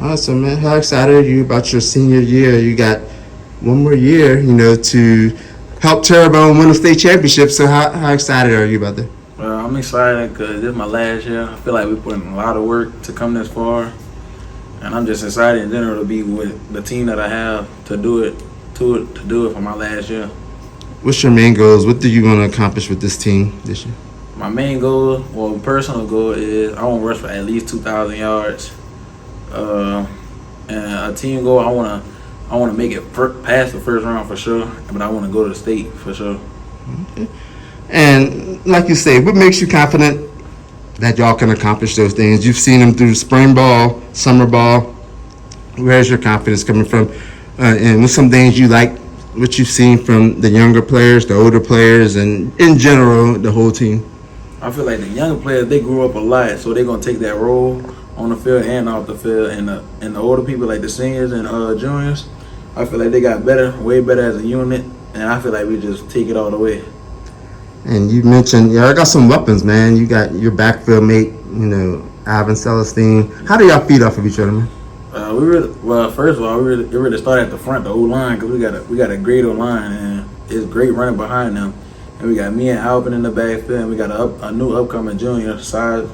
Awesome, man. How excited are you about your senior year? You got one more year, to help Terrebonne win a state championship. So how excited are you about that? I'm excited because this is my last year. I feel like we put in a lot of work to come this far, and I'm just excited in general to be with the team that I have to do it for my last year. What's your main goals? What do you want to accomplish with this team this year? My main goal, personal goal is I want to rush for at least 2,000 yards. And a team goal, I want to make it past the first round for sure, but I want to go to the state for sure. Okay. And like you say, what makes you confident that y'all can accomplish those things? You've seen them through spring ball, summer ball. Where's your confidence coming from? And what's some things you like, what you've seen from the younger players, the older players, and in general, the whole team? I feel like the younger players, they grew up a lot, so they're going to take that role on the field and off the field. And the older people, like the seniors and juniors, I feel like they got better, way better as a unit, and I feel like we just take it all the way. And you mentioned, I got some weapons, man. You got your backfield mate, Ivan Celestine. How do y'all feed off of each other, man? First of all, it really started at the front, the O-line, because we got a great O-line, and it's great running behind them. And we got me and Alvin in the backfield, and we got a new upcoming junior, Saj.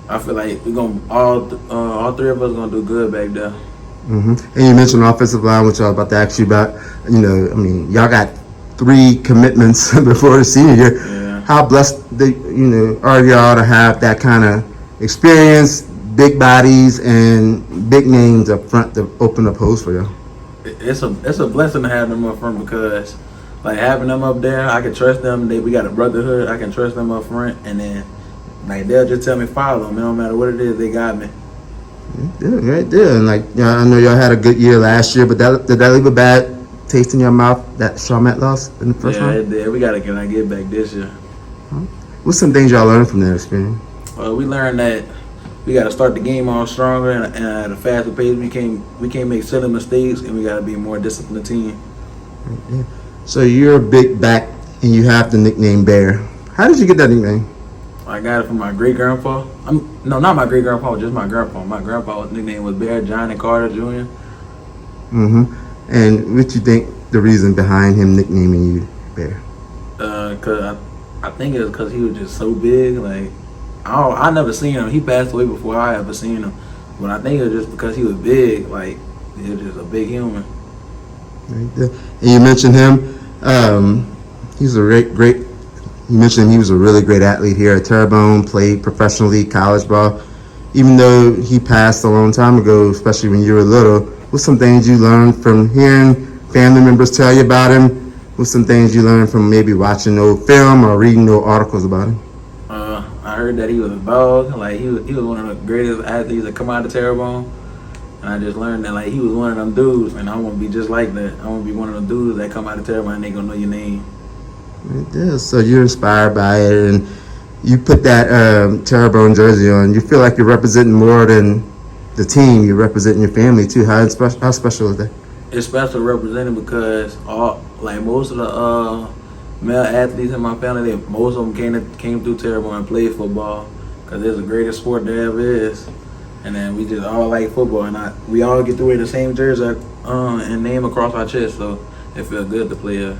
I feel like we're gonna all three of us gonna do good back there. Mm-hmm. And you mentioned offensive line, which I was about to ask you about. Y'all got 3 commitments before the senior year. Yeah. How blessed are y'all to have that kind of experience, big bodies, and big names up front to open up holes for y'all? It's a blessing to have them up front because, like, having them up there, I can trust them. We got a brotherhood. I can trust them up front, and then they'll just tell me follow them. It don't matter what it is, they got me. Yeah, right there. And I know y'all had a good year last year, but did that leave a bad taste in your mouth, that Chalmette loss in the first round? Yeah, it did. We gotta get back this year. What's some things y'all learned from that experience? We learned that we got to start the game off stronger and at a faster pace. We can't make silly mistakes, and we got to be a more disciplined team. Yeah. So you're a big back, and you have the nickname Bear. How did you get that nickname? I got it from my great grandpa. No, not my great grandpa, just my grandpa. My grandpa's nickname was Bear, Johnny Carter Jr. Mm-hmm. And what you think the reason behind him nicknaming you Bear? Cause I think it's because he was just so big. Like I never seen him. He passed away before I ever seen him. But I think it was just because he was big. Like he was just a big human. Right there. And you mentioned him. He's a great. You mentioned he was a really great athlete here at Terrebonne. Played professionally, college ball. Even though he passed a long time ago, especially when you were little, what's some things you learned from hearing family members tell you about him? What's some things you learned from maybe watching old film or reading old articles about him? I heard that he was a dog. Like he was one of the greatest athletes that come out of Terrebonne. And I just learned that he was one of them dudes, and I want to be just like that. I want to be one of them dudes that come out of Terrebonne and they gonna know your name. Right there. So you're inspired by it, and you put that Terrebonne jersey on. You feel like you're representing more than the team. You're representing your family too. How special is that? It's special representing because most of the male athletes in my family, most of them came through Terrebonne and played football because it's the greatest sport there ever is. And then we just all like football, and we all get to wear the same jersey and name across our chest, so it feels good to play here.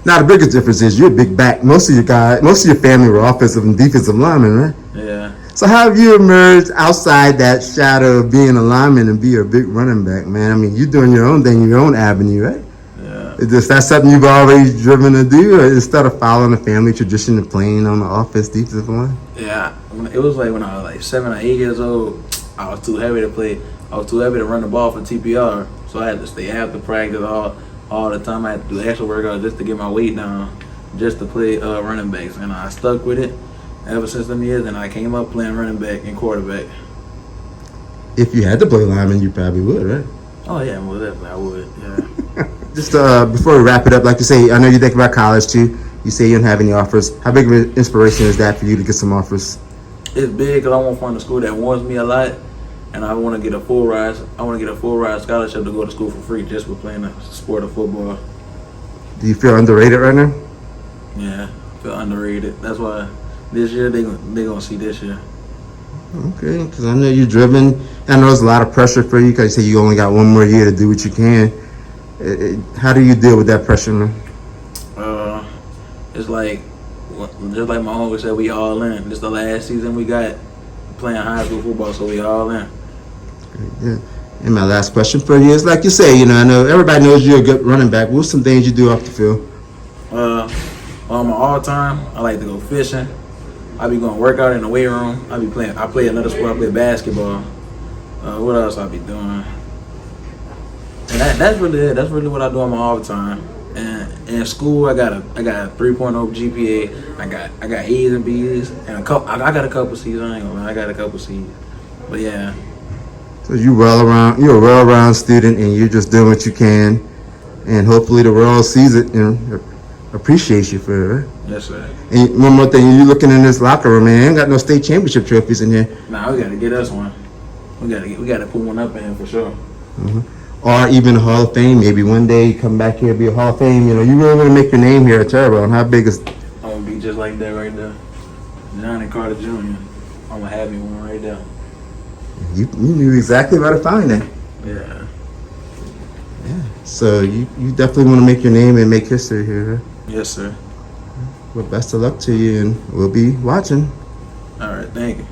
Now the biggest difference is you're a big back. Most of your family were offensive and defensive linemen, right? Yeah. So how have you emerged outside that shadow of being a lineman and be a big running back, man? I mean, you're doing your own thing, your own avenue, right? Yeah. Is that something you've always driven to do, or instead of following the family tradition of playing on the offense, defensive line? Yeah. It was when I was 7 or 8 years old. I was too heavy to play. I was too heavy to run the ball for TPR, so I had to stay after practice all the time. I had to do extra workouts just to get my weight down, just to play running backs, and I stuck with it ever since them years. And I came up playing running back and quarterback. If you had to play lineman, you probably would, right? Oh yeah, well definitely I would. Yeah. Just before we wrap it up, like you say, I know you think about college too. You say you don't have any offers. How big of an inspiration is that for you to get some offers? It's big because I want to find a school that wants me a lot, and I want to get a full ride. I want to get a full ride scholarship to go to school for free just for playing the sport of football. Do you feel underrated right now? Yeah, I feel underrated. That's why this year they gonna see this year. Okay, because I know you're driven. I know it's a lot of pressure for you because you say you only got one more year to do what you can. How do you deal with that pressure, man? It's like, just like my homie said, we all in. This the last season we got playing high school football, so we all in. Yeah. And my last question for you is, like you say, I know everybody knows you're a good running back. What's some things you do off the field? On my all time, I like to go fishing. I be going to work out in the weight room. I play another sport. I play basketball. What else I be doing? And that's really it. That's really what I do on my off time. And in school, I got a 3.0 GPA. I got A's and B's, and I got a couple C's. I ain't gonna lie, I got a couple C's. But yeah. So you're a well-rounded student, and you're just doing what you can, and hopefully the world sees it and appreciates you for it. Right? Yes, sir. And one more thing, you looking in this locker room, man. Ain't got no state championship trophies in here. Nah, we gotta get us one. We gotta put one up in here for sure. Mm-hmm. Or even a Hall of Fame. Maybe one day you come back here, be a Hall of Fame. You really want to make your name here at Terrebonne. How big is? I'm gonna be just like that right there, Johnny Carter Jr. I'm gonna have me one right there. You knew exactly where to find that. Yeah. Yeah. So you definitely want to make your name and make history here. Right? Yes, sir. Well, best of luck to you, and we'll be watching. All right, thank you.